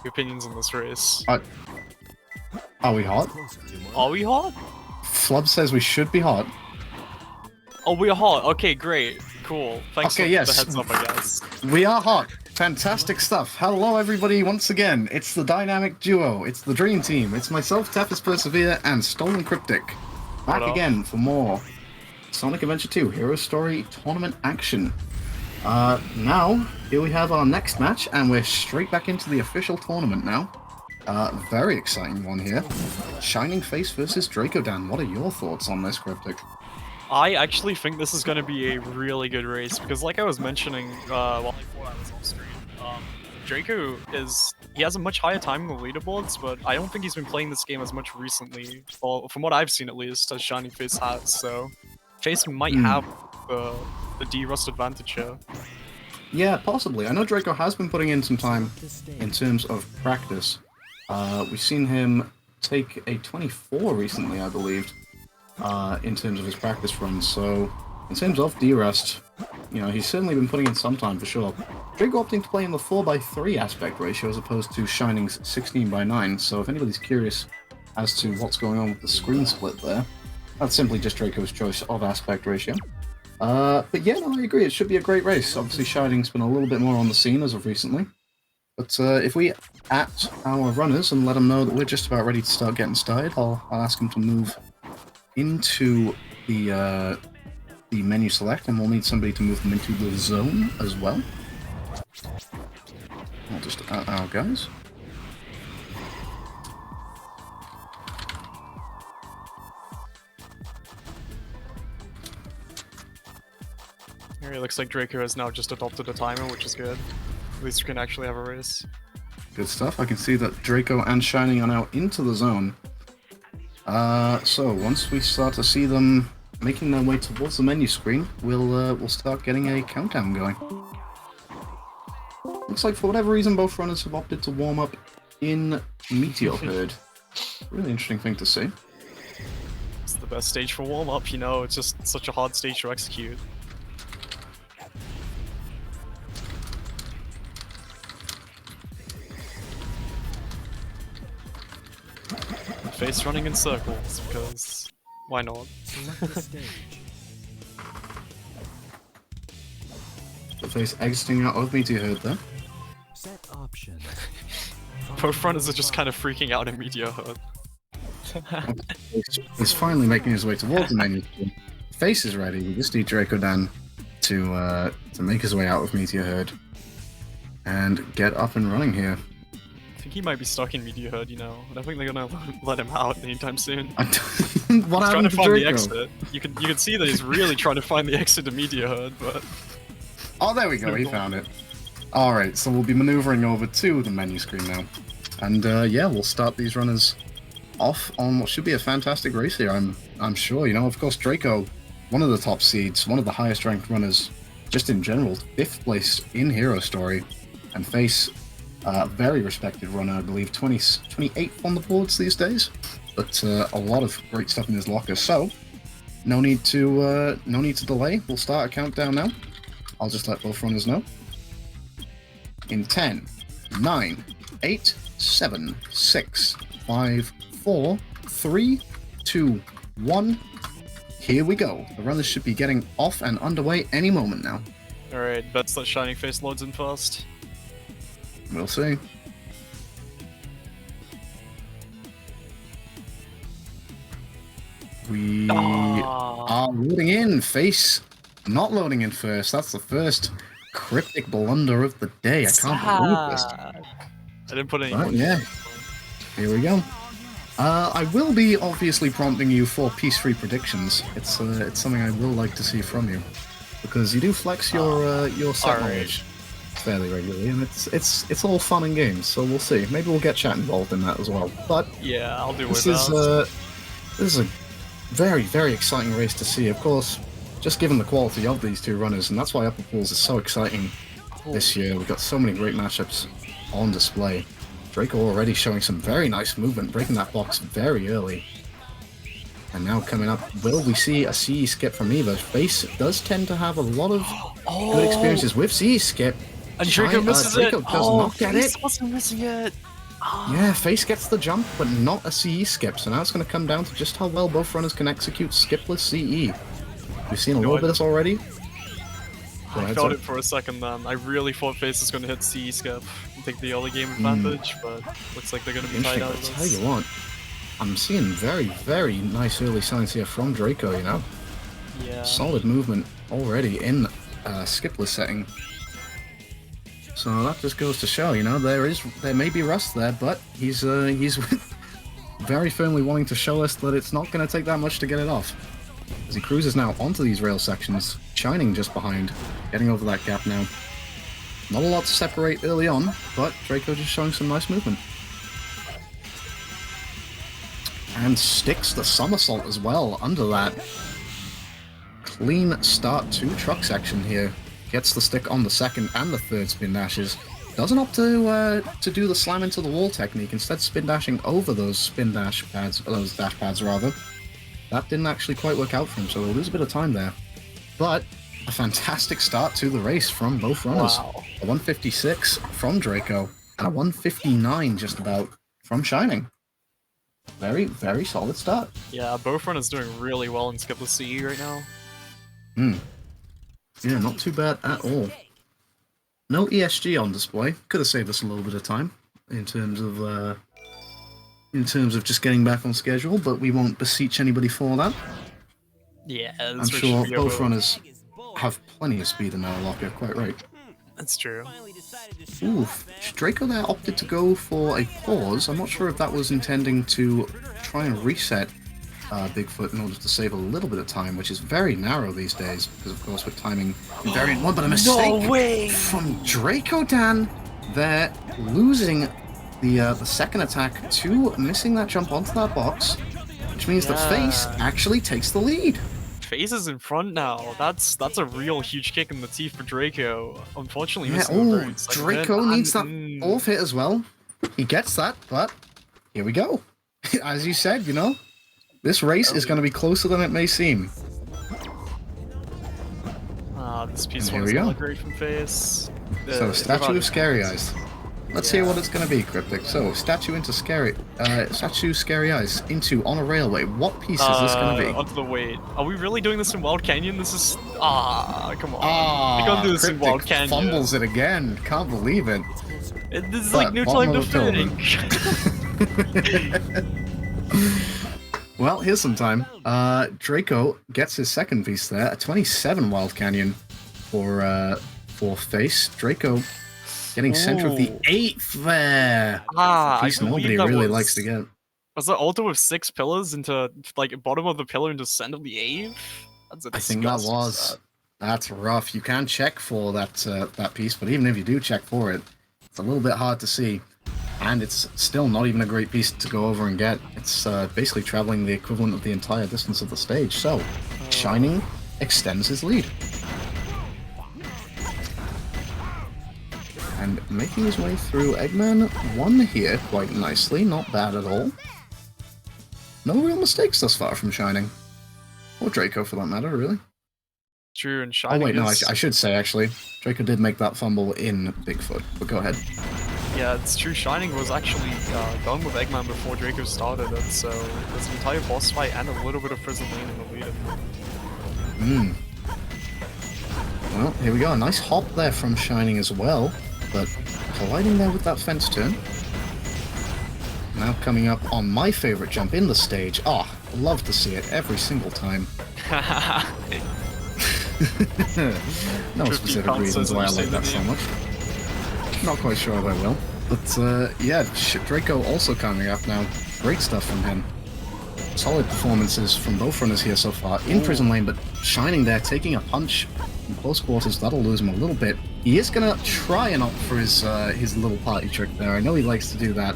Your opinions on this race? Are we hot? Are we hot? Flub says we should be hot. Oh, we're hot. Okay, great. Cool. Thanks Okay, for yes. the heads up, I guess. We are hot. Fantastic stuff. Hello, everybody, once again. It's the dynamic duo. It's the dream team. It's myself, Tethys Persevere, and Stolen Cryptic. Back again for more Sonic Adventure 2 Hero Story Tournament action. Now, here we have our next match, and we're straight back into the official tournament now. Very exciting one here. ShiningFace versus Drakodan. What are your thoughts on this, Cryptic? I actually think this is going to be a really good race, because like I was mentioning while I was off stream, Draco he has a much higher time in the leaderboards, but I don't think he's been playing this game as much recently, or from what I've seen at least, as ShiningFace has, so Face might have the D-Rust advantage here. Yeah, possibly. I know Draco has been putting in some time in terms of practice. We've seen him take a 24 recently, I believe, in terms of his practice runs. So, in terms of D-Rust, you know, he's certainly been putting in some time for sure. Draco opting to play in the 4:3 aspect ratio as opposed to Shining's 16:9. So, if anybody's curious as to what's going on with the screen split there, that's simply just Draco's choice of aspect ratio. But yeah, no, I agree. It should be a great race. Obviously, Shining's been a little bit more on the scene as of recently. But if we at our runners and let them know that we're just about ready to start getting started, I'll ask them to move into the menu select, and we'll need somebody to move them into the zone as well. I'll just add our guys. Here it looks like Draco has now just adopted a timer, which is good. At least we can actually have a race. Good stuff. I can see that Draco and Shining are now into the zone. So once we start to see them making their way towards the menu screen, we'll start getting a countdown going. Looks like for whatever reason both runners have opted to warm up in Meteor Herd. Really interesting thing to see. It's the best stage for warm-up, you know, it's just such a hard stage to execute. Face running in circles, because why not? The Face exiting out of Meteor Herd there. Set option. Both runners are just kind of freaking out in Meteor Herd. He's finally making his way towards the menu. Face is ready. We just need Drakodan to make his way out of Meteor Herd and get up and running here. I think he might be stuck in Meteor Herd, you know. I don't think they're gonna let him out anytime soon. What He's trying happened to to find the Draco? exit. You can see that he's really trying to find the exit to Meteor Herd, but... Oh, there we go. He found it. Alright, so we'll be maneuvering over to the menu screen now. And yeah, we'll start these runners off on what should be a fantastic race here, I'm sure. You know, of course, Draco, one of the top seeds, one of the highest ranked runners, just in general, 5th place in Hero Story, and Face, very respected runner, I believe, 28th on the boards these days, but a lot of great stuff in his locker. So, no need to delay. We'll start a countdown now. I'll just let both runners know. In 10, 9, 8, 7, 6, 5, 4, 3, 2, 1. Here we go. The runners should be getting off and underway any moment now. Alright, bets that ShiningFace loads in first. We'll see. We are loading in. Face not loading in first. That's the first cryptic blunder of the day. I can't believe this. I didn't put any. But yeah, here we go. I will be obviously prompting you for piece-free predictions. It's something I will like to see from you, because you do flex your set knowledge fairly regularly, and it's all fun and games. So we'll see. Maybe we'll get chat involved in that as well. But yeah, I'll do this with this is a very, very exciting race to see. Of course, just given the quality of these two runners, and that's why Upper Pools is so exciting this year. We've got so many great matchups on display. Draco already showing some very nice movement, breaking that box very early. And now coming up, will we see a CE skip from Eva? Face does tend to have a lot of good experiences with CE skip. And Draco misses it. Draco does not get Face it. wasn't missing it. Yeah, Face gets the jump, but not a CE skip. So now it's going to come down to just how well both runners can execute skipless CE. We've seen a little bit of this already. I felt it for a second then. I really thought Face was going to hit CE skip and take the early game advantage, but looks like they're going to be tied out of I'll this. tell you what, I'm seeing very, very nice early signs here from Draco, you know? Yeah. Solid movement already in skipless setting. So that just goes to show, you know, there may be rust there, but he's very firmly wanting to show us that it's not going to take that much to get it off. As he cruises now onto these rail sections, Shining just behind, getting over that gap now. Not a lot to separate early on, but Draco just showing some nice movement. And sticks the somersault as well under that. Clean start to truck section here. Gets the stick on the second and the third spin dashes. Doesn't opt to do the slam into the wall technique, instead spin dashing over those spin dash pads, those dash pads rather. That didn't actually quite work out for him, so we'll lose a bit of time there. But a fantastic start to the race from both runners. Wow. A 156 from Draco, and a 159 just about from Shining. Very, very solid start. Yeah, both runners doing really well in skipless CE right now. Yeah, not too bad at all. No ESG on display. Could have saved us a little bit of time in terms of just getting back on schedule, but we won't beseech anybody for that. Yeah, I'm this race sure should be both over. runners have plenty of speed in their locker, quite right. That's true. Oof, Draco there opted to go for a pause. I'm not sure if that was intending to try and reset Bigfoot in order to save a little bit of time, which is very narrow these days, because of course with timing variant one, but a mistake No way! from Drakodan. They're losing the second attack to missing that jump onto that box, which means that Face actually takes the lead. Face is in front now. That's a real huge kick in the teeth for Draco. Unfortunately, Yeah, missing the oh, very second Draco hit, needs that and- off hit as well. He gets that, but here we go. As you said, you know, this race is going to be closer than it may seem. This piece And here one is we go. not great from Face. So, Statue of Scary Eyes. Let's hear what it's going to be, Cryptic. So, Statue into Scary Eyes into On a Railway. What piece is this going to be? Onto the weight. Are we really doing this in Wild Canyon? This is... come on. Ah, we can't do this in Wild Cryptic Canyon. fumbles it again. Can't believe it. This is like no time to think. Well, here's some time. Draco gets his second piece there. A 27 Wild Canyon for Face. Draco getting center of the 8th there. I Piece believe nobody that really was- likes to get. Was that altar with 6 pillars into, like, bottom of the pillar into center of the 8th? That's a I think that disgusting was. set. That's rough. You can check for that piece, but even if you do check for it, it's a little bit hard to see. And it's still not even a great piece to go over and get. It's basically traveling the equivalent of the entire distance of the stage. So, Shining extends his lead. And making his way through Eggman 1 here quite nicely. Not bad at all. No real mistakes thus far from Shining. Or Draco, for that matter, really. True, and Oh Shining wait, no, I is- should say, actually. Draco did make that fumble in Bigfoot, but go ahead. Yeah, it's true. Shining was actually done with Eggman before Draco started it, so there's an entire boss fight and a little bit of prison lane in the lead. Well, here we go. A nice hop there from Shining as well, but colliding there with that fence turn. Now coming up on my favorite jump in the stage. Ah, love to see it every single time. No specific reasons why I like that so much. Not quite sure if I will. But, yeah, Draco also coming up now. Great stuff from him. Solid performances from both runners here so far. In prison lane, but Shining there, taking a punch in close quarters. That'll lose him a little bit. He is going to try and opt for his little party trick there. I know he likes to do that,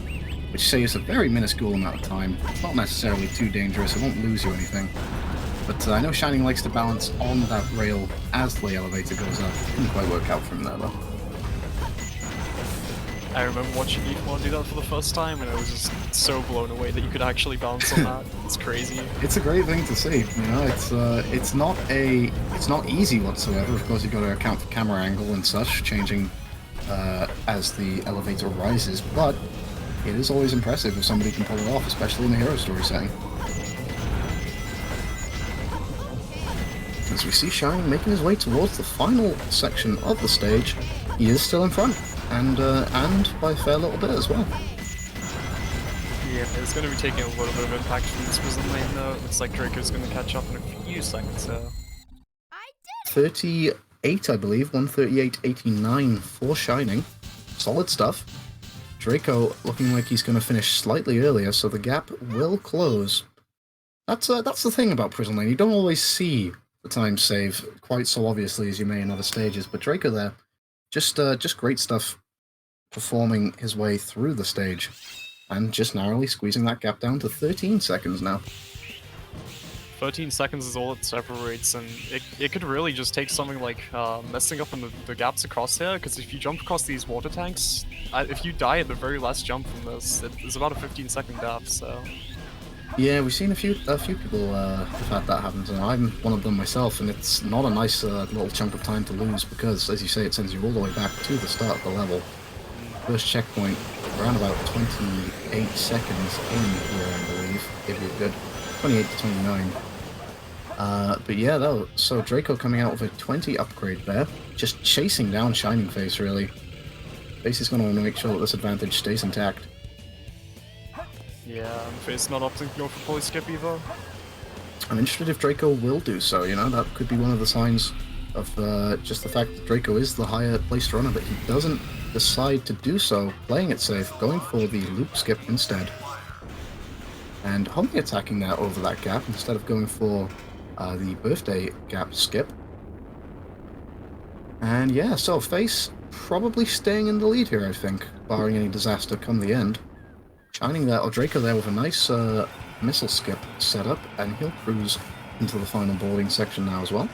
which saves a very minuscule amount of time. It's not necessarily too dangerous. It won't lose you anything. But I know Shining likes to balance on that rail as the elevator goes up. Didn't quite work out for him there, though. I remember watching Ethan do that for the first time, and I was just so blown away that you could actually bounce on that. It's crazy. It's a great thing to see. You know, it's not easy whatsoever. Of course, you've got to account for camera angle and such, changing as the elevator rises, but it is always impressive if somebody can pull it off, especially in the hero story setting. As we see Shining making his way towards the final section of the stage, he is still in front, and by a fair little bit as well. Yeah, it's going to be taking a little bit of impact from this prison lane though. It looks like Draco's going to catch up in a few seconds, so... 38, I believe, 138.89 for Shining. Solid stuff. Draco looking like he's going to finish slightly earlier, so the gap will close. That's the thing about Prison Lane. You don't always see the time save quite so obviously as you may in other stages, but Draco there, just great stuff, performing his way through the stage, and just narrowly squeezing that gap down to 13 seconds now. 13 seconds is all it separates, and it could really just take something like messing up on the gaps across here, because if you jump across these water tanks, if you die at the very last jump from this, it's about a 15-second gap, so... Yeah, we've seen a few people have had that happen, and I'm one of them myself, and it's not a nice little chunk of time to lose, because, as you say, it sends you all the way back to the start of the level. First checkpoint, around about 28 seconds in here, I believe, if you're good. 28 to 29. But yeah, though, so Draco coming out with a 20 upgrade there, just chasing down ShiningFace, really. Face is going to want to make sure that this advantage stays intact. Yeah, and Face not opting to go for poly skip either. I'm interested if Draco will do so, you know, that could be one of the signs of just the fact that Draco is the higher placed runner, but he doesn't decide to do so, playing it safe, going for the loop skip instead. And Homie attacking that over that gap instead of going for the birthday gap skip. And yeah, so Face probably staying in the lead here, I think, barring any disaster come the end. Shining there, or Draco there with a nice missile skip set up, and he'll cruise into the final boarding section now as well.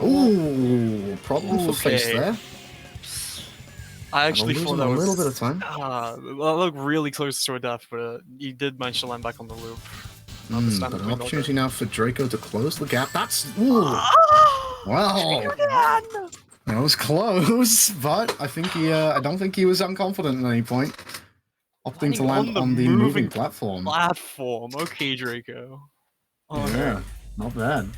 Ooh, problem for Face there. I actually thought that was a little bit of time. That looked really close to a death, but he did manage to land back on the loop. But an opportunity now for Draco to close the gap. That's wow. That was close, but I think I don't think he was unconfident at any point. Opting to land on the moving platform. Okay, Draco. Oh, yeah, not bad.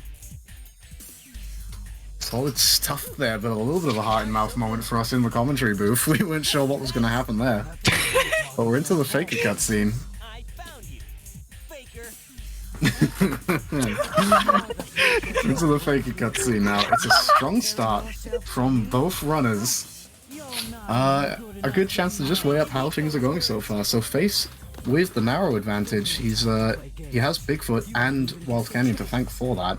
Solid stuff there, but a little bit of a heart-and-mouth moment for us in the commentary booth. We weren't sure what was going to happen there. But we're into the Faker cutscene. Into the Faker cutscene now. It's a strong start from both runners. A good chance to just weigh up how things are going so far. So Face with the narrow advantage. He has Bigfoot and Wild Canyon to thank for that.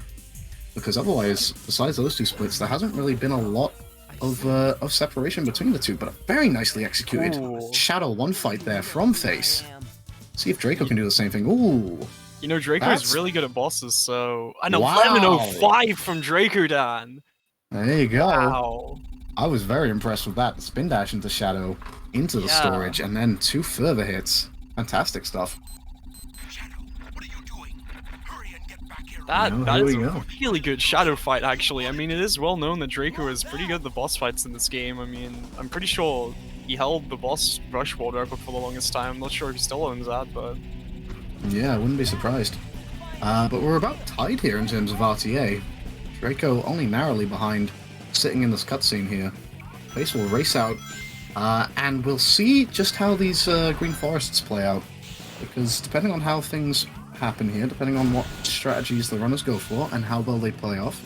Because otherwise, besides those two splits, there hasn't really been a lot of separation between the two, but very nicely executed. Ooh. Shadow one fight there from Face. See if Draco can do the same thing. Ooh. You know, Draco is really good at bosses, so... An Wow. 11:05 from Drakodan! There you go. Wow. I was very impressed with that. The spin dash into Shadow, into the storage, and then 2 further hits. Fantastic stuff. That is a really good Shadow fight, actually. I mean, it is well known that Draco is pretty good at the boss fights in this game. I mean, I'm pretty sure he held the boss Rush World record for the longest time. I'm not sure if he still owns that, but... Yeah, I wouldn't be surprised. But we're about tied here in terms of RTA. Draco only narrowly behind, sitting in this cutscene here. Face will race out, and we'll see just how these Green Forests play out. Because depending on how things happen here, depending on what strategies the runners go for and how well they play off,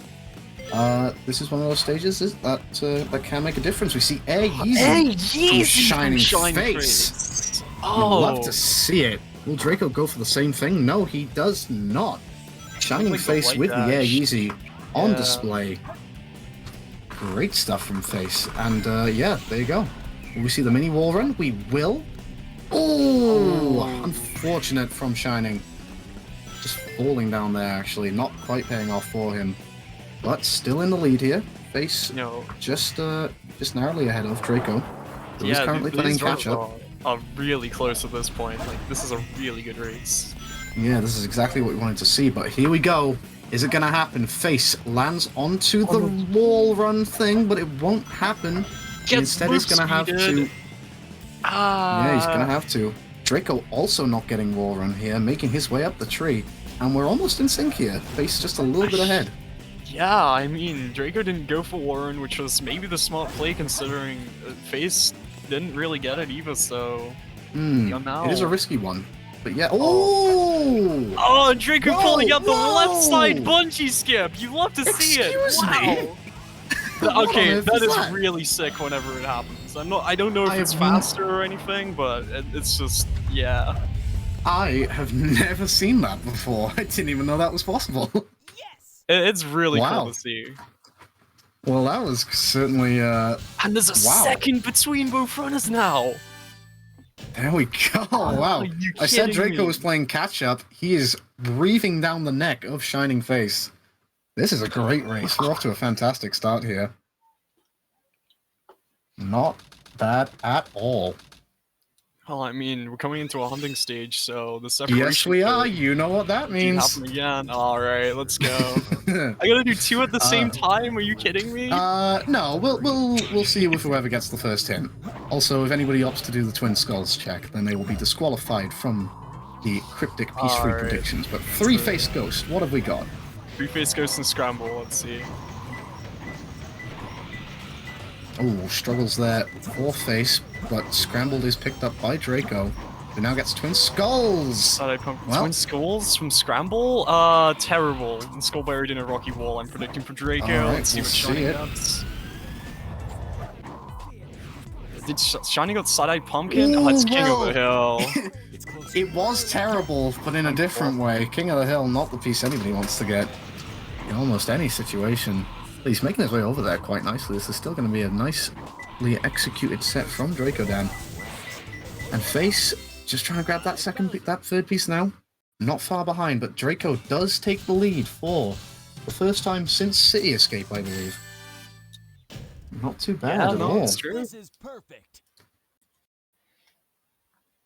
this is one of those stages that can make a difference. We see Air Yeezy from ShiningFace. Oh, You'd love to see it. Will Draco go for the same thing? No, he does not. ShiningFace with the Air Yeezy on display. Great stuff from Face. And yeah, there you go. Will we see the mini wall run? We will. Oh, unfortunate from Shining. Just falling down there, actually. Not quite paying off for him. But still in the lead here. Face just narrowly ahead of Draco, who is currently playing catch-up. Are really close at this point. Like, this is a really good race. Yeah, this is exactly what we wanted to see, but here we go. Is it gonna happen? Face lands onto the wall run thing, but it won't happen. Instead, he's gonna have to. Yeah, he's gonna have to. Draco also not getting wall run here, making his way up the tree, and we're almost in sync here. Face just a little bit ahead. Yeah, I mean, Draco didn't go for Warren, which was maybe the smart play considering Face didn't really get it either, so... It is a risky one. But yeah, oh, Draco pulling out the left side bungee skip! You love to see it! Wow! Okay, that is really sick whenever it happens. I don't know if it's faster or anything, but it's just, yeah. I have never seen that before. I didn't even know that was possible. It's really cool to see. Well, that was certainly, And there's a second between both runners now! There we go, wow. I said Draco was playing catch-up. He is breathing down the neck of ShiningFace. This is a great race. We're off to a fantastic start here. Not bad at all. Well, I mean, we're coming into a hunting stage, so the separation... Yes, we are. You know what that means. Happen again. Alright, let's go. I gotta do 2 at the same time? Are you kidding me? No, we'll see with whoever gets the first hit. Also, if anybody opts to do the Twin Skulls check, then they will be disqualified from the cryptic piece-free predictions. But 3-Face Ghost, what have we got? 3-Face Ghost and Scramble, let's see. Oh, struggles there for Face, but Scrambled is picked up by Draco, who now gets Twin Skulls! Twin Skulls from Scramble? Terrible. And Skull buried in a rocky wall, I'm predicting for Draco. Right, let's see what Shining gets. Did Shining got Side-Eye Pumpkin? Oh, it's King of the Hill. It was terrible, but in a different way. King of the Hill, not the piece anybody wants to get in almost any situation. But he's making his way over there quite nicely. This is still going to be a nicely executed set from Drakodan. And Face just trying to grab that third piece now. Not far behind, but Draco does take the lead for the first time since City Escape, I believe. Not too bad at all. That's true. This is perfect.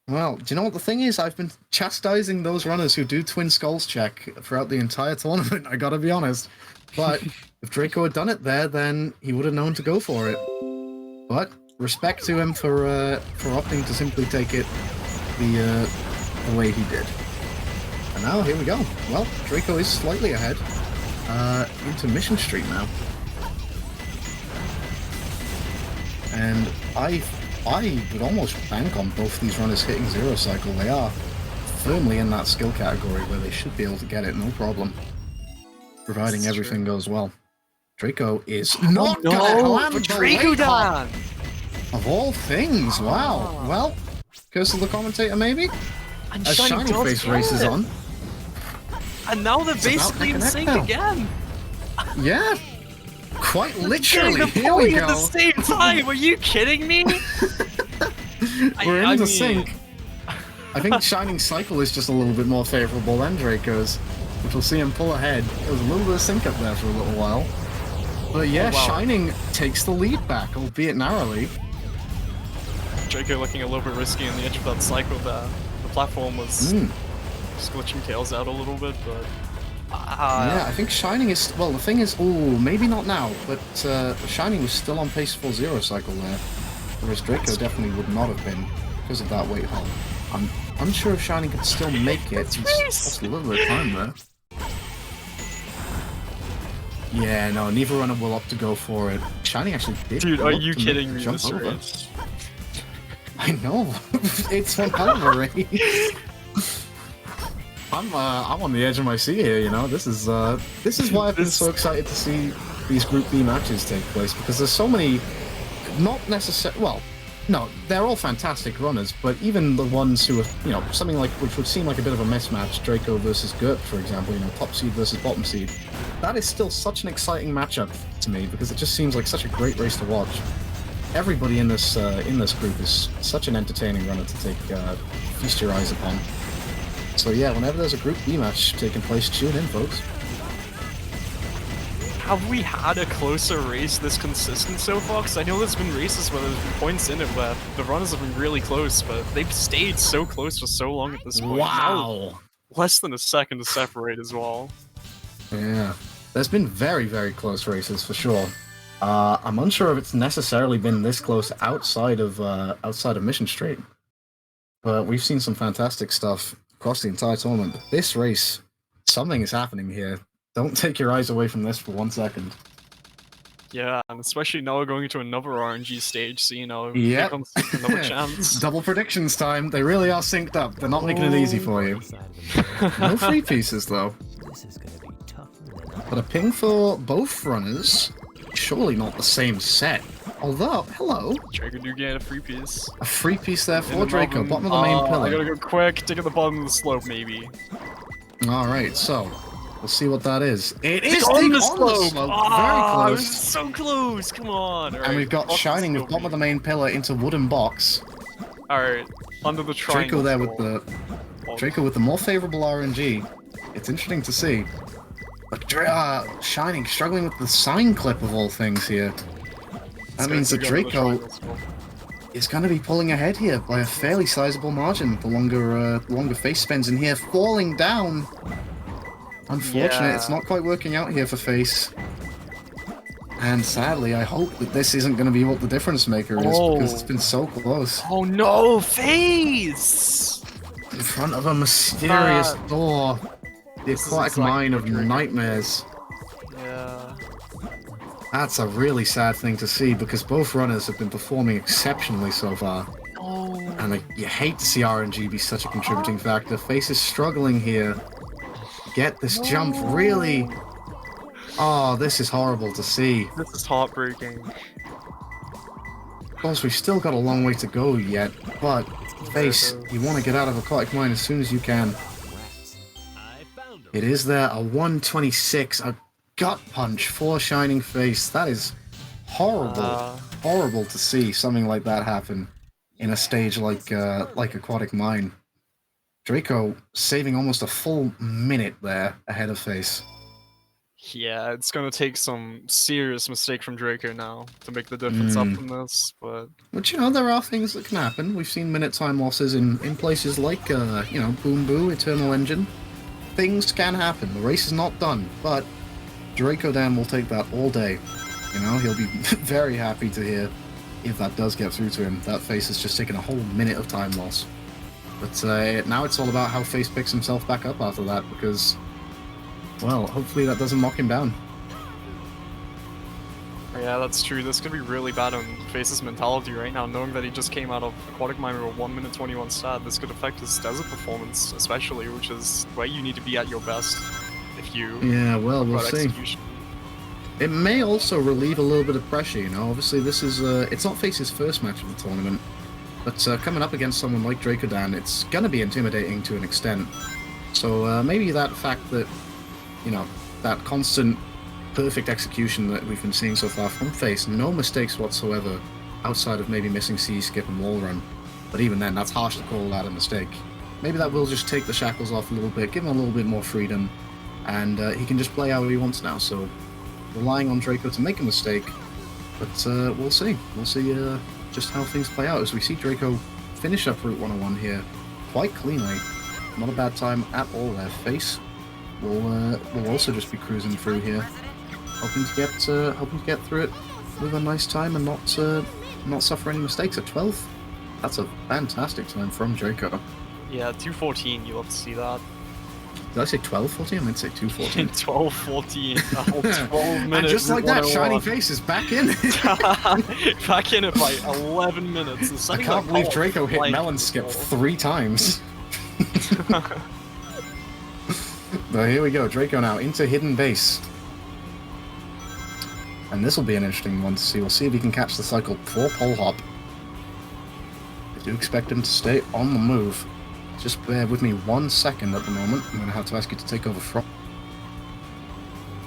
Well, do you know what the thing is? I've been chastising those runners who do Twin Skulls check throughout the entire tournament, I gotta be honest. But if Draco had done it there, then he would have known to go for it. But respect to him for opting to simply take it the way he did. And now, here we go. Well, Draco is slightly ahead into Mission Street now. And I would almost bank on both these runners hitting Zero Cycle. They are firmly in that skill category where they should be able to get it, no problem. Providing everything goes well. Draco is not gonna land the Drakodan! Of all things, wow. Well, curse of the commentator maybe? And as ShiningFace races on. And now they're basically in sync again! Yeah! Quite literally, here we go. At the same time, are you kidding me? We're in the sync. I think Shining Cycle is just a little bit more favourable than Draco's, which will see him pull ahead. There was a little bit of sync up there for a little while. But yeah, Shining takes the lead back, albeit narrowly. Draco looking a little bit risky on the edge of that cycle there. The platform was just glitching tails out a little bit, but... yeah, I think Shining is... Well, the thing is... Oh, maybe not now, but Shining was still on pace for Zero Cycle there. Whereas Draco definitely would not have been because of that weight hold. I'm unsure if Shining could still make it. He's lost a little bit of time there. Yeah, no, neither runner will opt to go for it. Shining actually did. Dude, are you kidding me? This over. I know. It's one hell of a race. I'm on the edge of my seat here, you know. This is why I've been so excited to see these Group B matches take place, because there's so many, not necessarily, well, no, they're all fantastic runners, but even the ones who are, you know, something like, which would seem like a bit of a mismatch, Draco versus Gert, for example, you know, top seed versus bottom seed, that is still such an exciting matchup to me, because it just seems like such a great race to watch. Everybody in this group is such an entertaining runner to take, feast your eyes upon. So yeah, whenever there's a Group B match taking place, tune in, folks. Have we had a closer race this consistent so far? Because I know there's been races where there's been points in it where the runners have been really close, but they've stayed so close for so long at this point. Wow! Now, less than a second to separate as well. Yeah. There's been very, very close races for sure. I'm unsure if it's necessarily been this close outside of Mission Street, but we've seen some fantastic stuff across the entire tournament. But this race, something is happening here. Don't take your eyes away from this for 1 second. Yeah, and especially now we're going into another RNG stage, so here Yep. comes another chance. Double predictions time. They really are synced up. They're not making it easy for you. Side of the No free pieces though. This is gonna be tougher than I But a ping for both runners. Surely not the same set. Although, hello. Draco do get a free piece. A free piece there In for the Draco. bottom. Bottom of the main I gotta pillar. go quick, dig at the bottom of the slope, maybe. Alright, so we'll see what that is. It is Dig dig on the on slope! Very Ah, it was close. so close! Come on! And we've got Shining with bottom of the main pillar into wooden box. Alright, under the triangle. Draco there with the more favorable RNG. It's interesting to see. But Shining struggling with the sign clip of all things here. That means that Draco is going to be pulling ahead here by a fairly sizable margin. The longer Face spends in here, falling down. Unfortunate, it's not quite working out here for Face. And sadly, I hope that this isn't going to be what the difference maker is, because it's been so close. Oh no, Face! In front of a mysterious door. The aquatic exactly mine of what Draco nightmares. Yeah. That's a really sad thing to see, because both runners have been performing exceptionally so far. Oh. And you hate to see RNG be such a contributing factor. Face is struggling here. Get this jump really... Oh, this is horrible to see. This is heartbreaking. Of course, we've still got a long way to go yet, but Face, you want to get out of Aquatic Mine as soon as you can. It is there, a 126, a gut punch for Shining Face. That is horrible, horrible to see something like that happen in a stage like Aquatic Mine. Draco saving almost a full minute there ahead of Face. Yeah, it's gonna take some serious mistake from Draco now to make the difference up in this, but... But, there are things that can happen. We've seen minute time losses in places like, Boom Boo, Eternal Engine. Things can happen. The race is not done, but Drakodan will take that all day. He'll be very happy to hear if that does get through to him. That Face has just taken a whole minute of time loss. But now it's all about how Face picks himself back up after that, because, well, hopefully that doesn't knock him down. Yeah, that's true. This could be really bad on Face's mentality right now, knowing that he just came out of Aquatic Mine with a 1 minute 21 stat. This could affect his desert performance, especially, which is where you need to be at your best if you... Yeah, well, we'll got see. execution. It may also relieve a little bit of pressure, Obviously, this is, it's not Face's first match of the tournament, but coming up against someone like Drakodan, it's gonna be intimidating to an extent. So maybe that fact that, that constant perfect execution that we've been seeing so far from Face, no mistakes whatsoever, outside of maybe missing C-skip and wall run. But even then, that's harsh to call that a mistake. Maybe that will just take the shackles off a little bit, give him a little bit more freedom, and he can just play how he wants now. So, relying on Draco to make a mistake, but we'll see. We'll see just how things play out as we see Draco finish up Route 101 here quite cleanly. Not a bad time at all there. Face will also just be cruising through here, hoping to get through it with a nice time and not suffer any mistakes. At 12th, that's a fantastic time from Draco. Yeah, 2:14, you love to see that. Did I say 12:14? I meant to say 2:14. 12:14, a whole 12 minutes. And just like that, Shining Face is back in. Back in it by 11 minutes. I can't believe Draco hit Melon Skip 3 times. But here we go, Draco now into Hidden Base. And this will be an interesting one to see. We'll see if he can catch the cycle for Pole Hop. I do expect him to stay on the move. Just bear with me 1 second at the moment. I'm going to have to ask you to take over from...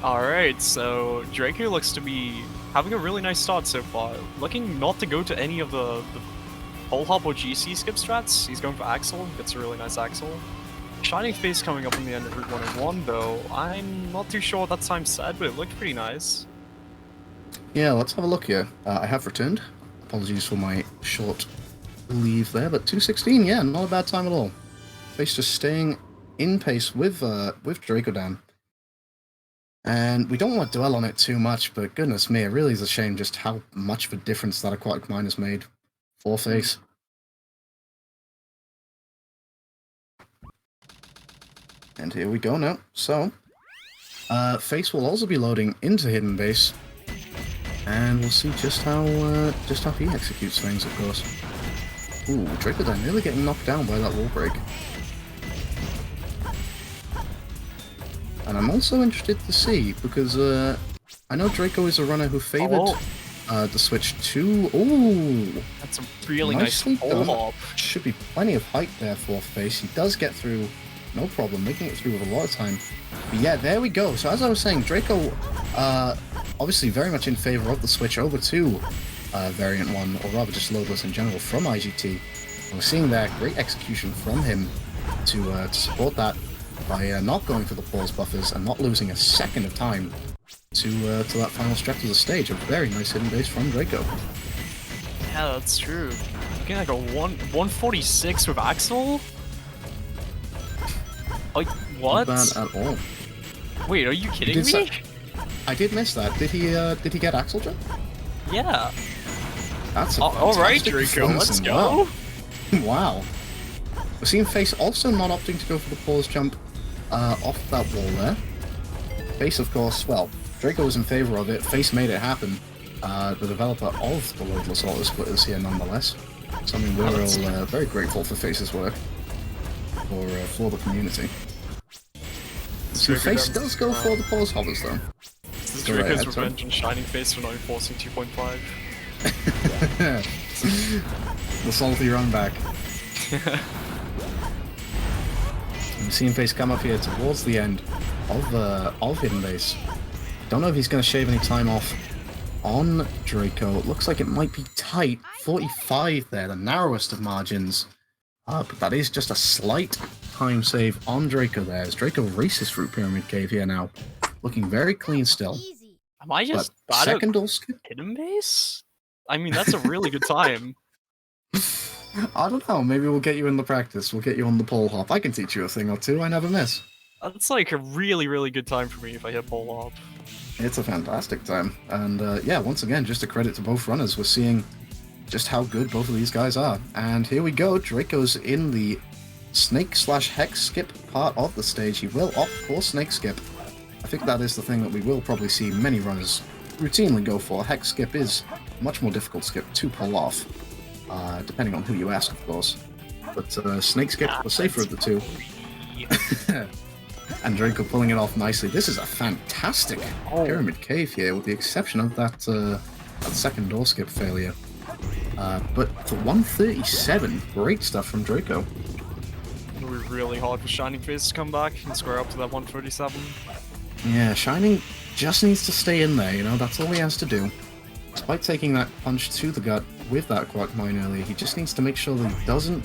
Alright, so Draco looks to be having a really nice start so far. Looking not to go to any of the Pole Hop or GC skip strats. He's going for Axel, gets a really nice Axel. Shining Face coming up in the end of Route 101 though. I'm not too sure what that time said, but it looked pretty nice. Yeah, let's have a look here. I have returned. Apologies for my short leave there, but 2:16, yeah, not a bad time at all. Face just staying in pace with Drakodan. And we don't want to dwell on it too much, but goodness me, it really is a shame just how much of a difference that Aquatic Mine has made for Face. And here we go now. So, Face will also be loading into Hidden Base, and we'll see just how he executes things, of course. Ooh, Drakodan nearly getting knocked down by that wall break. And I'm also interested to see, because I know Draco is a runner who favored the switch to... Ooh! That's a really nice nicely pole done. hop. Should be plenty of height there for Face. He does get through, no problem, making it through with a lot of time. But yeah, there we go. So as I was saying, Draco, obviously very much in favor of the switch over to Variant 1, or rather just loadless in general from IGT. And we're seeing there great execution from him to support that by not going for the pause buffers and not losing a second of time to that final stretch of the stage. A very nice hidden base from Draco. Yeah, that's true. Looking like a 146 with Axel? Like, what? Not bad at all. Wait, are you kidding me? I did miss that. Did he get Axel jump? Yeah. That's a alright, fantastic Draco, performance, let's and go. Wow. We're seeing Face also not opting to go for the pause jump off that wall there. Face, of course, well, Draco was in favor of it. Face made it happen. The developer of the loadless auto splitters here, nonetheless. Something we're all very grateful for Face's work for the community. So Face does go for the pause hovers though. This is Draco's revenge on ShiningFace for not enforcing 2.5. The salty run back. We've seen Face come up here towards the end of Hidden Base. Don't know if he's going to shave any time off on Draco. It looks like it might be tight. 45 there, the narrowest of margins. But that is just a slight time save on Draco there, as Draco races through Pyramid Cave here now. Looking very clean still. Am I just But bad second at door skip? hidden base? I mean, that's a really good time. I don't know, maybe we'll get you in the practice. We'll get you on the pole hop. I can teach you a thing or two, I never miss. That's like a really, really good time for me if I hit pole hop. It's a fantastic time. And yeah, once again, just a credit to both runners. We're seeing just how good both of these guys are. And here we go, Draco's in the snake/hex skip part of the stage. He will opt for snake skip. I think that is the thing that we will probably see many runners routinely go for. Hex skip is a much more difficult skip to pull off, depending on who you ask, of course. But snake skip, the safer of the two. And Draco pulling it off nicely. This is a fantastic Pyramid Cave here, with the exception of that second door skip failure. But for 137, great stuff from Draco. It'll be really hard for ShiningFace to come back and square up to that 137. Yeah, Shining just needs to stay in there, you know, that's all he has to do. Despite taking that punch to the gut with that Aquatic Mine earlier, he just needs to make sure that he doesn't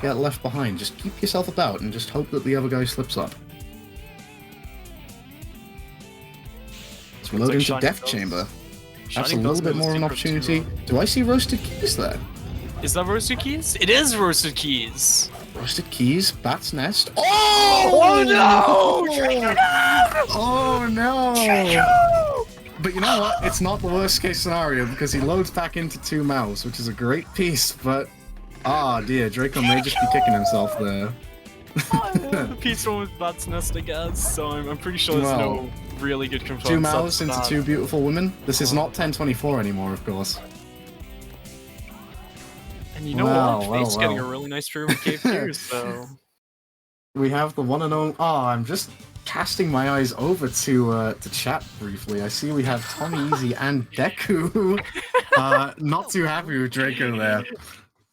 get left behind. Just keep yourself about and just hope that the other guy slips up. So we're loading into Death Chamber. That's a little bit more of an opportunity. Do I see Roasted Keys there? Is that Roasted Keys? It is Roasted Keys! Roasted Keys, Bat's Nest. Oh no! Oh no! But you know what? It's not the worst case scenario because he loads back into 2 mouths, which is a great piece, but... Ah dear, Draco may just be kicking himself there. The piece one with Bat's Nest, I guess, so I'm pretty sure there's no really good confirmed 2 mouths into that. 2 beautiful women. This is not 1024 anymore, of course. And you know what? Face's getting a really nice Pyramid Cave too, so... We have the one and only... Oh, I'm just casting my eyes over to chat briefly. I see we have Tommy Easy and Deku. Not too happy with Draco there.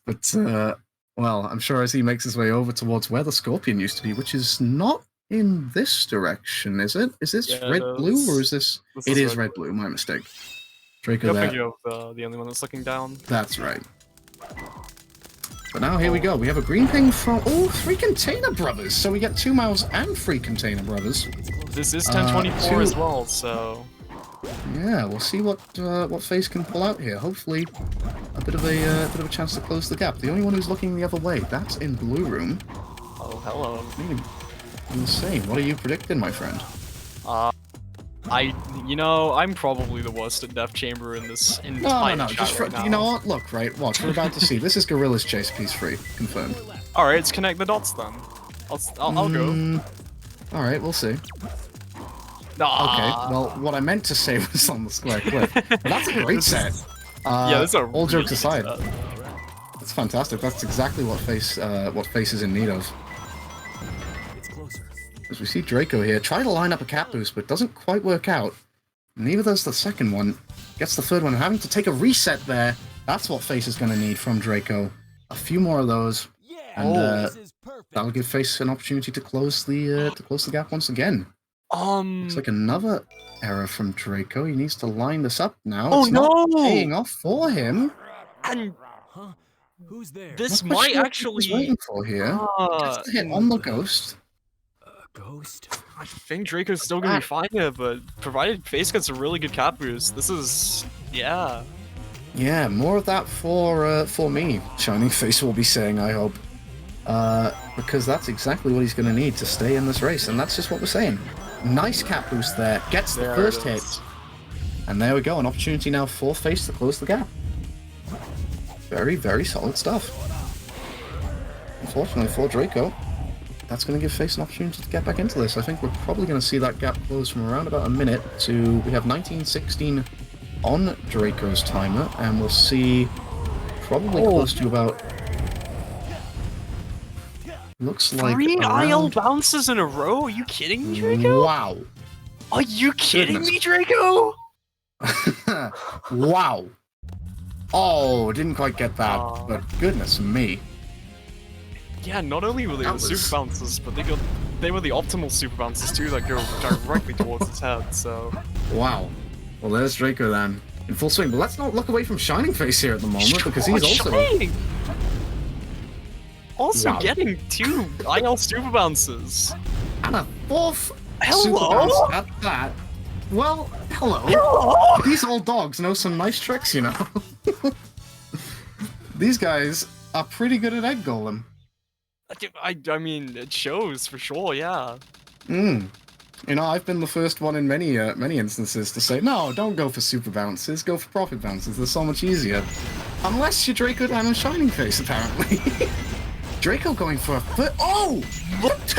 But, well, I'm sure as he makes his way over towards where the Scorpion used to be, which is not in this direction, is it? Is this red-blue, or is this... It is red-blue, my mistake. Draco there. You're the only one that's looking down. That's right. But now here we go. We have a green ping from 3 Container Brothers. So we get 2 mouths and 3 Container Brothers. This is 1024 as well, so... Yeah, we'll see what Face can pull out here. Hopefully, a bit of a chance to close the gap. The only one who's looking the other way, that's in Blue Room. Oh, hello. Insane. What are you predicting, my friend? I'm probably the worst at Death Chamber in this entire No. chat Just right now. you know what? Look, right. Watch. We're about to see. This is Gorilla's Chase Piece 3. Confirmed. All right, let's connect the dots then. I'll go. All right. We'll see. Nah. Okay. Well, what I meant to say was on the square clip. But that's a great set. Yeah, that's a all jokes aside. set. That's fantastic. That's exactly what Face is in need of. As we see Draco here, try to line up a cap boost, but doesn't quite work out. Neither does the second one. Gets the third one, having to take a reset there. That's what Face is going to need from Draco. A few more of those, and that'll give Face an opportunity to close the gap once again. Looks like another error from Draco. He needs to line this up now. Oh it's not paying off for him. And Who's there? this Not quite might sure what actually. he's waiting for here. Gets the hit on the ghost. Ghost? I think Draco's still gonna be fine here, but provided Face gets a really good cap boost, this is yeah. Yeah, more of that for me. ShiningFace will be saying, I hope, because that's exactly what he's going to need to stay in this race, and that's just what we're saying. Nice cap boost there, gets the first hit, and there we go. An opportunity now for Face to close the gap. Very, very solid stuff. Unfortunately for Draco, that's going to give Face an opportunity to get back into this. I think we're probably going to see that gap close from around about a minute to... We have 19:16 on Draco's timer, and we'll see probably close to about... Looks like 3 around... IL bounces in a row? Are you kidding me, Draco? Wow. Are you kidding Goodness. me, Draco? Wow. Oh, didn't quite get that, but goodness me. Yeah, not only were they the super bounces, but they were the optimal super bounces too that go directly towards his head, so... Wow. Well, there's Draco then, in full swing. But let's not look away from ShiningFace here at the moment, because he's also getting 2 IL super bounces. And a 4th Hello? super bounce at that. Well, hello. These old dogs know some nice tricks, you know. These guys are pretty good at egg golem. I mean, it shows for sure, yeah. You know, I've been the first one in many instances to say, no, don't go for super bounces, go for profit bounces, they're so much easier. Unless you're Drakodan and ShiningFace, apparently. Draco going for a foot. Oh! What?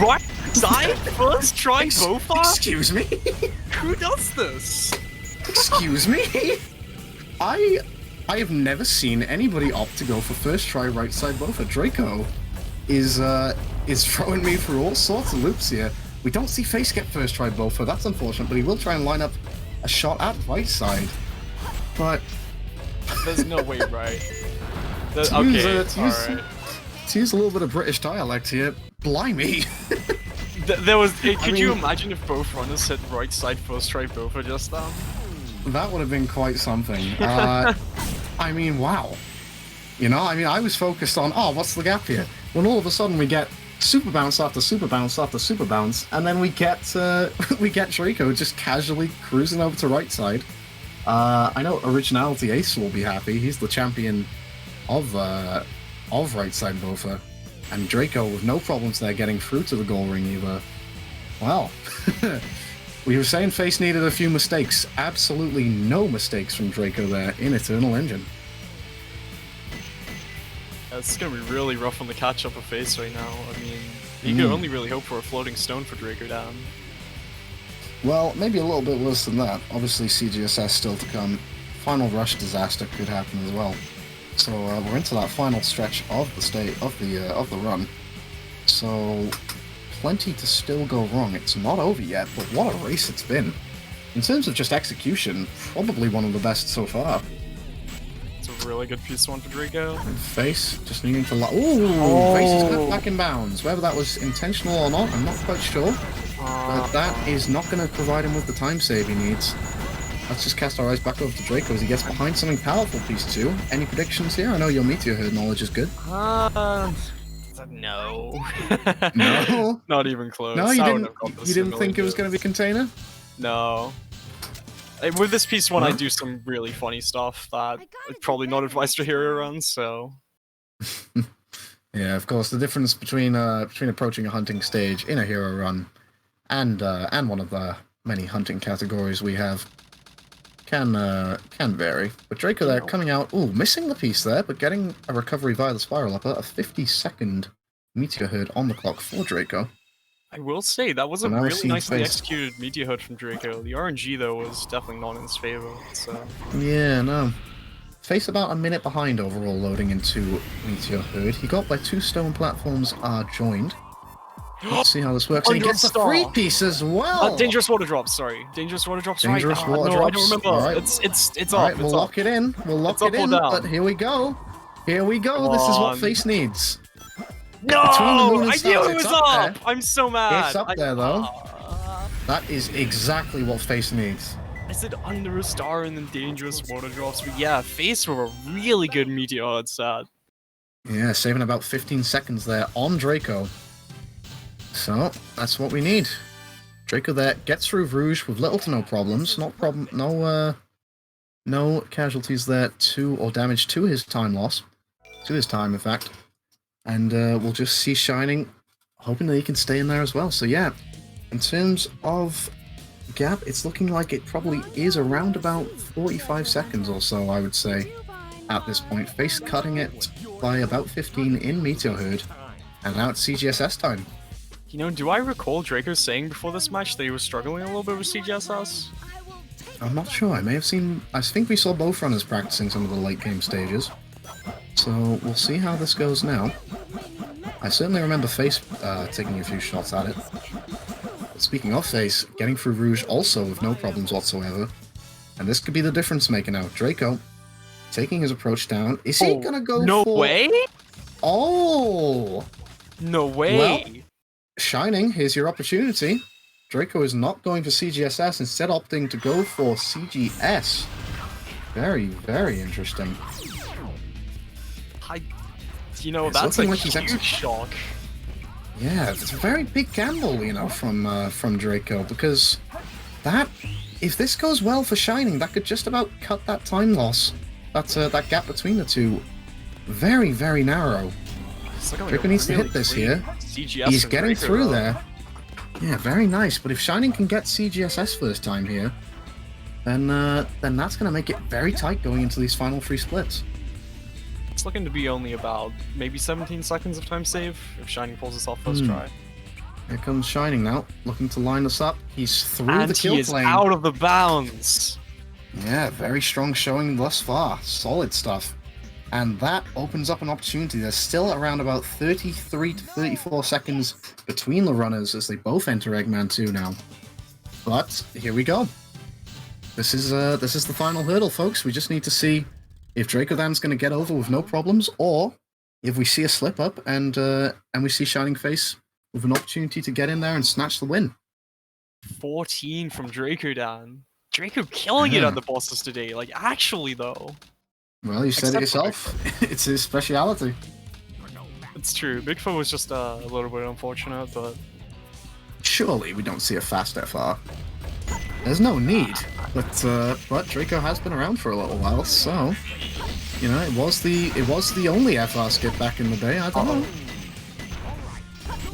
Right side first try both. Excuse me? Who does this? Excuse me? I have never seen anybody opt to go for first try right side bofa. Draco is throwing me through all sorts of loops here. We don't see Face get first try bofa, that's unfortunate, but he will try and line up a shot at right side. But there's no way, right? To use a little bit of British dialect here, blimey. Could you imagine if both runners hit right side first try bofa just now? That would have been quite something. I mean, wow. You know, I mean, I was focused on, oh, what's the gap here? When all of a sudden we get super bounce after super bounce after super bounce, and then we get Draco just casually cruising over to right side. I know Originality Ace will be happy. He's the champion of right side bofa, and Draco with no problems there getting through to the goal ring either. Well, we were saying Face needed a few mistakes. Absolutely no mistakes from Draco there in Eternal Engine. It's gonna be really rough on the catch-up of Face right now. I mean, you could only really hope for a floating stone for Drakodan. Well, maybe a little bit worse than that. Obviously, CGSS still to come. Final rush disaster could happen as well. So we're into that final stretch of the run. So plenty to still go wrong. It's not over yet, but what a race it's been. In terms of just execution, probably one of the best so far. It's a really good piece one for Draco. And Face just needing to Face is cut back in bounds. Whether that was intentional or not, I'm not quite sure. But that is not going to provide him with the time save he needs. Let's just cast our eyes back over to Draco as he gets behind something powerful, piece 2. Any predictions here? I know your Meteor Herd knowledge is good. No. No? Not even close. No, you didn't think it was going to be Container? No. With this piece 1, I do some really funny stuff that probably not advised for hero runs, so... Yeah, of course, the difference between approaching a hunting stage in a hero run and one of the many hunting categories we have can vary. But Draco there coming out, ooh, missing the piece there, but getting a recovery via the Spiral Upper, a 50-second Meteor Herd on the clock for Draco. I will say, that was a And now really nicely ShiningFace. executed Meteor Herd from Draco. The RNG, though, was definitely not in his favor, so... Yeah, no. Face about a minute behind overall loading into Meteor Herd. He got where 2 stone platforms are joined. Let's see how this works. And he gets the free piece as well! Dangerous water drops, sorry. Dangerous water drops, Dangerous right? water No, drops. I don't remember. All right. It's Alright, up, we'll it's lock up. it in. We'll lock It's it up or in, down? but here we go. Here we go. Come This is what on. Face needs. No! Between the moon and I stars, knew it it's was up up! there. I'm so mad! It's up there, though. That is exactly what Face needs. I said under a star and then dangerous water drops, but yeah, Face were a really good Meteor Herd set. Yeah, saving about 15 seconds there on Draco. So, that's what we need. Draco there gets through Rouge with little to no problems. No casualties there to, or damage to his time loss. To his time, in fact. And we'll just see Shining, hoping that he can stay in there as well. So yeah, in terms of gap, it's looking like it probably is around about 45 seconds or so, I would say, at this point. Face cutting it by about 15 in Meteor Herd, and now it's CGSS time. You know, do I recall Draco saying before this match that he was struggling a little bit with CGSS? I'm not sure, I think we saw both runners practicing some of the late game stages. So we'll see how this goes now. I certainly remember Face taking a few shots at it. Speaking of Face, getting through Rouge also with no problems whatsoever. And this could be the difference maker now. Draco taking his approach down. Is he gonna go no for... way? Oh! No way! Well, Shining, here's your opportunity. Draco is not going for CGSS, instead opting to go for CGS. Very, very interesting. You know, It's that's a looking like he's huge shock. Yeah, it's a very big gamble, you know, from Draco, because that, if this goes well for Shining, that could just about cut that time loss. That gap between the two, very, very narrow. Draco needs to hit this here. He's getting through there. Yeah, very nice. But if Shining can get CGSS first time here, then that's going to make it very tight going into these final 3 splits. It's looking to be only about maybe 17 seconds of time save if Shining pulls this off first try. Here comes Shining now, looking to line us up. He's through And the kill he is plane. out of the bounds. Yeah, very strong showing thus far. Solid stuff. And that opens up an opportunity. There's still around about 33 to 34 seconds between the runners as they both enter Eggman 2 now. But here we go. This is the final hurdle, folks. We just need to see if Drakodan's going to get over with no problems, or if we see a slip up and we see ShiningFace with an opportunity to get in there and snatch the win. 14 from Drakodan. Draco killing it on the bosses today. Like, actually, though. Well, you said it Except for yourself. It's his speciality. It's true. Bigfoot was just a little bit unfortunate, but... Surely we don't see a fast FR. There's no need, but Draco has been around for a little while, so you know it was the only FR skip back in the day. I don't know.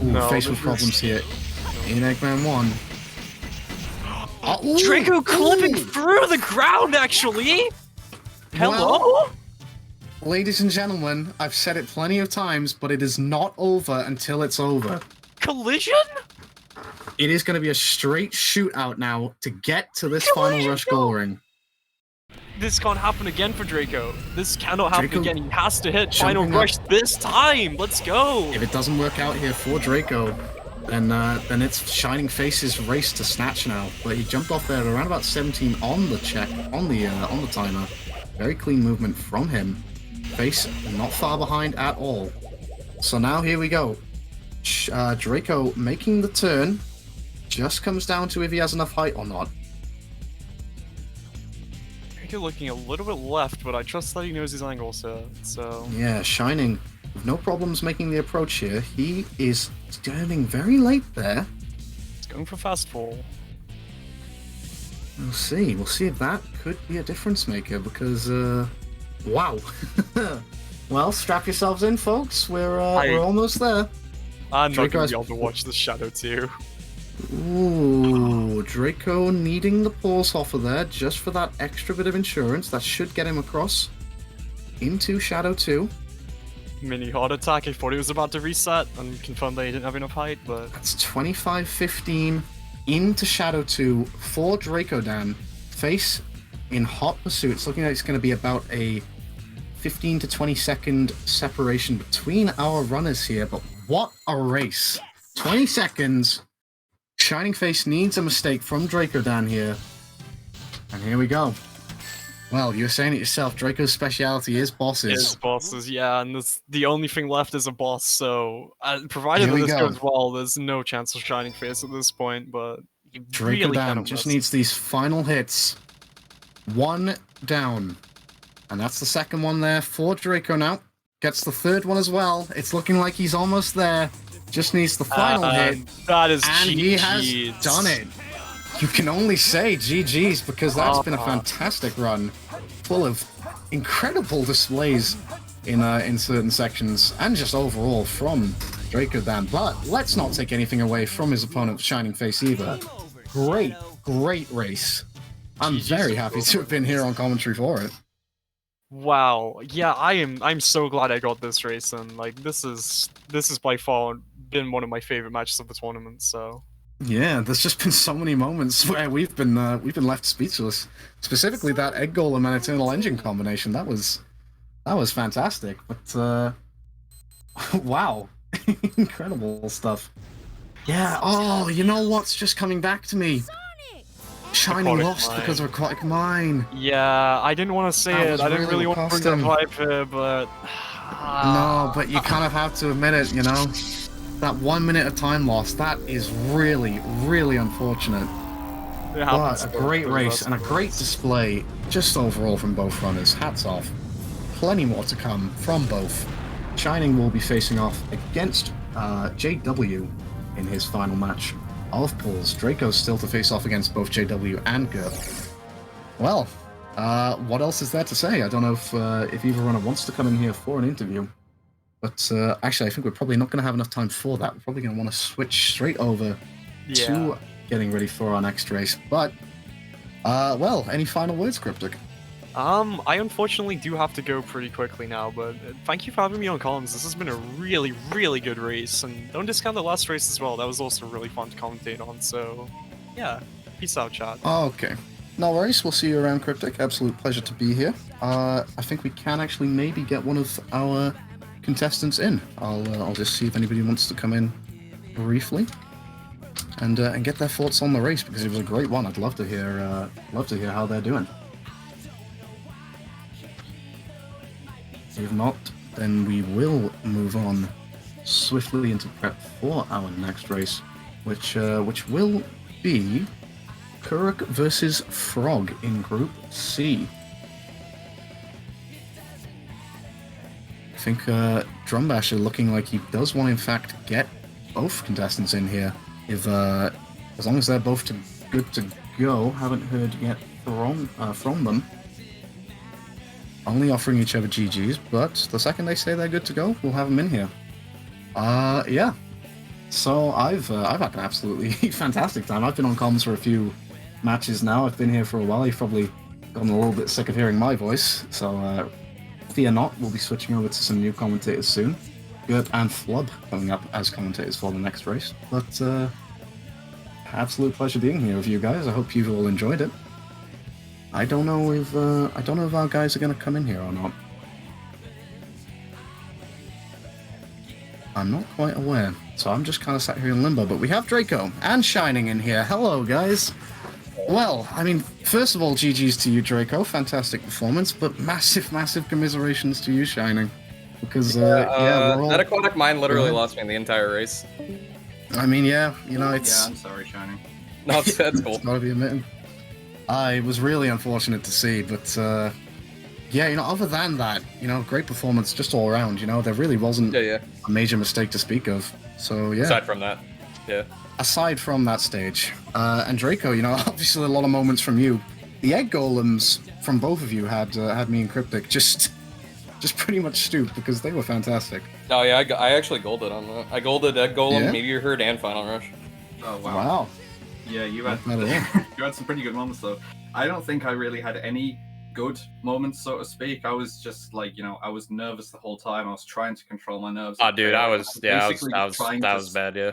Ooh, No, Face with problems here in Eggman 1. Ooh, Draco clipping ooh. through the ground, actually! Hello? Well, ladies and gentlemen, I've said it plenty of times, but it is not over until it's over. Collision? It is going to be a straight shootout now to get to this final rush goal ring. This can't happen again for Draco. This cannot happen Draco again. He has to hit final jumping up. rush this time. Let's go. If it doesn't work out here for Draco, then it's ShiningFace's race to snatch now. But he jumped off there at around about 17 on the check, on the timer. Very clean movement from him. Face not far behind at all. So now here we go. Draco making the turn. Just comes down to if he has enough height or not. Draco looking a little bit left, but I trust that he knows his angle, so... Yeah, Shining with no problems making the approach here. He is turning very late there. He's going for fast fall. We'll see. We'll see if that could be a difference maker because, wow. Well, strap yourselves in, folks. We're almost there. I'm not Draco going has- to be able to watch the Shadow too. Ooh, Draco needing the pulse offer there just for that extra bit of insurance. That should get him across into Shadow 2. Mini heart attack. I thought he was about to reset and confirmed that he didn't have enough height, but That's 25-15 into Shadow 2 for Drakodan. Face in hot pursuit. It's looking like it's going to be about a 15 to 20 second separation between our runners here, but what a race. 20 seconds. ShiningFace needs a mistake from Drakodan here. And here we go. Well, you were saying it yourself, Draco's speciality is bosses. his bosses, yeah, and the only thing left is a boss, so provided Here that we this go. goes well, there's no chance of ShiningFace at this point, but you really Drakodan cannot just miss. needs these final hits. One down. And that's the second one there for Draco now. Gets the third one as well. It's looking like he's almost there. Just needs the final hit. That is And he has done it. You can only say GG's because that's been a fantastic run. Full of incredible displays in certain sections and just overall from Drakodan. But let's not take anything away from his opponent, ShiningFace, either. Great race. I'm very happy to have been here on commentary for it. Wow, yeah, I'm so glad I got this race, and like this is by far been one of my favorite matches of the tournament. So Yeah, there's just been so many moments where we've been left speechless. Specifically, that Egg Golem and Eternal Engine combination. That was fantastic. But wow, incredible stuff. Yeah. Oh, you know what's just coming back to me? Shining Aquatic lost Mine. because of Aquatic Mine. yeah, I didn't want to say That it. was I didn't really really want to bring that hype here, but No, but you kind of have to admit it, you know? That 1 minute of time lost, that is really unfortunate. it happens. But a great race and a great display just overall from both runners. Hats off. Plenty more to come from both. Shining will be facing off against JW in his final match of pools. Draco's still to face off against both JW and Gert. Well, what else is there to say? I don't know if either runner wants to come in here for an interview. But actually, I think we're probably not going to have enough time for that. We're probably going to want to switch straight over to getting ready for our next race. But, well, any final words, Cryptic? I unfortunately do have to go pretty quickly now, but thank you for having me on comms. This has been a really good race, and don't discount the last race as well. That was also really fun to commentate on, so yeah, peace out, chat. Okay. No worries, we'll see you around, Cryptic. Absolute pleasure to be here. I think we can actually maybe get one of our contestants in. I'll just see if anybody wants to come in briefly and get their thoughts on the race, because it was a great one. I'd love to hear how they're doing. If not, then we will move on swiftly into prep for our next race, which will be Kuruk versus Frog in Group C. I think Drumbasher looking like he does want to, in fact, get both contestants in here. If as long as they're both good to go, haven't heard yet from them. Only offering each other GGs, but the second they say they're good to go, we'll have them in here. Yeah. So I've had an absolutely fantastic time. I've been on comms for a few matches now. I've been here for a while. You've probably gotten a little bit sick of hearing my voice, so fear not, we'll be switching over to some new commentators soon. Gert and Flub coming up as commentators for the next race. But absolute pleasure being here with you guys. I hope you've all enjoyed it. I don't know if our guys are going to come in here or not. I'm not quite aware, so I'm just kind of sat here in limbo. But we have Draco and Shining in here. Hello, guys. Well, I mean, first of all, GG's to you, Draco. Fantastic performance, but massive commiserations to you, Shining. Because, yeah, we're all... That aquatic mine literally lost me in the entire race. I mean, yeah, you know, it's... Yeah, I'm sorry, Shining. No, that's cool. It's gotta be admitted. It was really unfortunate to see, but, yeah, you know, other than that, you know, great performance just all around, you know, there really wasn't a major mistake to speak of. So, yeah. Aside from that, yeah. Aside from that stage. And Draco, you know, obviously a lot of moments from you. The Egg Golems from both of you had me and Cryptic just pretty much stooped because they were fantastic. Oh yeah, I actually golded on that. I golded Egg Golem, Yeah? Meteor Herd, and Final Rush. Oh wow. Wow. Yeah, you had Not at all. you had some pretty good moments though. I don't think I really had any good moments, so to speak. I was just like, I was nervous the whole time. I was trying to control my nerves. Oh, dude, I was basically that trying to was bad. Yeah.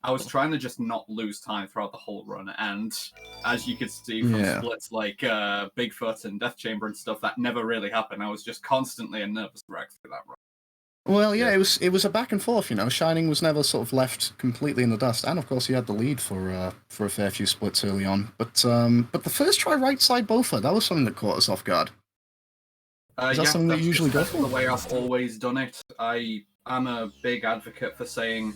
I was trying to just not lose time throughout the whole run, and as you could see from Yeah. splits like Bigfoot and Death Chamber and stuff, that never really happened. I was just constantly a nervous wreck through that run. Well, yeah, it was a back and forth, Shining was never sort of left completely in the dust, and of course he had the lead for a fair few splits early on. But the first try right side boffer, that was something that caught us off guard. Is that something that you usually go for? The way I've always done it. I'm a big advocate for saying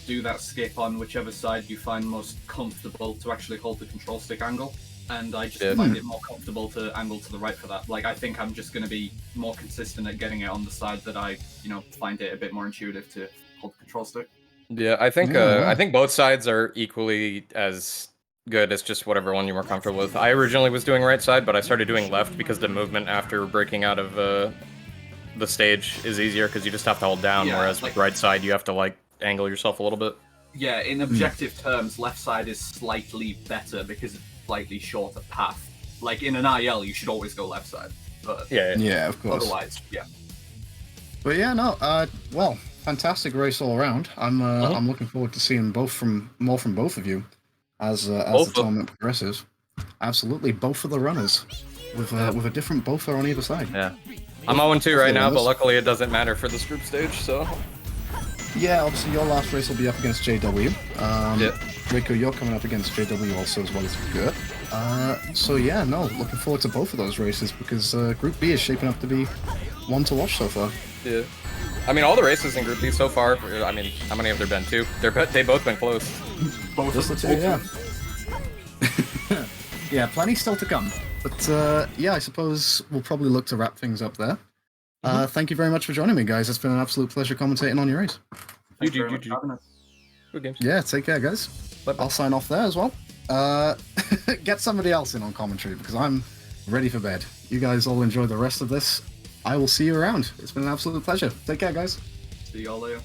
do that skip on whichever side you find most comfortable to actually hold the control stick angle. And I just find it more comfortable to angle to the right for that. Like, I think I'm just going to be more consistent at getting it on the side that I, find it a bit more intuitive to hold the control stick. Yeah, I think both sides are equally as good. It's just whatever one you're more comfortable with. I originally was doing right side, but I started doing left because the movement after breaking out of the stage is easier because you just have to hold down, whereas with right side you have to like angle yourself a little bit. Yeah, in objective terms, left side is slightly better because it's slightly shorter path. Like in an IL, you should always go left side. But yeah, of course. Otherwise, yeah. But yeah, no, well, fantastic race all around. I'm looking forward to seeing more from both of you as the tournament progresses. Absolutely, both of the runners with a different boffer on either side. Yeah, I'm 0-2 right now, but luckily it doesn't matter for this group stage. So yeah, obviously your last race will be up against JW. Draco, you're coming up against JW also as well as Gert. So yeah, no, looking forward to both of those races because Group B is shaping up to be one to watch so far. Yeah. I mean, all the races in Group B so far, I mean, how many have there been? 2? They both been close. Both Just the two, yeah. Yeah, plenty still to come. But yeah, I suppose we'll probably look to wrap things up there. Thank you very much for joining me, guys. It's been an absolute pleasure commentating on your race. Good games. Yeah, take care, guys. I'll sign off there as well. Get somebody else in on commentary because I'm ready for bed. You guys all enjoy the rest of this. I will see you around. It's been an absolute pleasure. Take care, guys. See y'all later.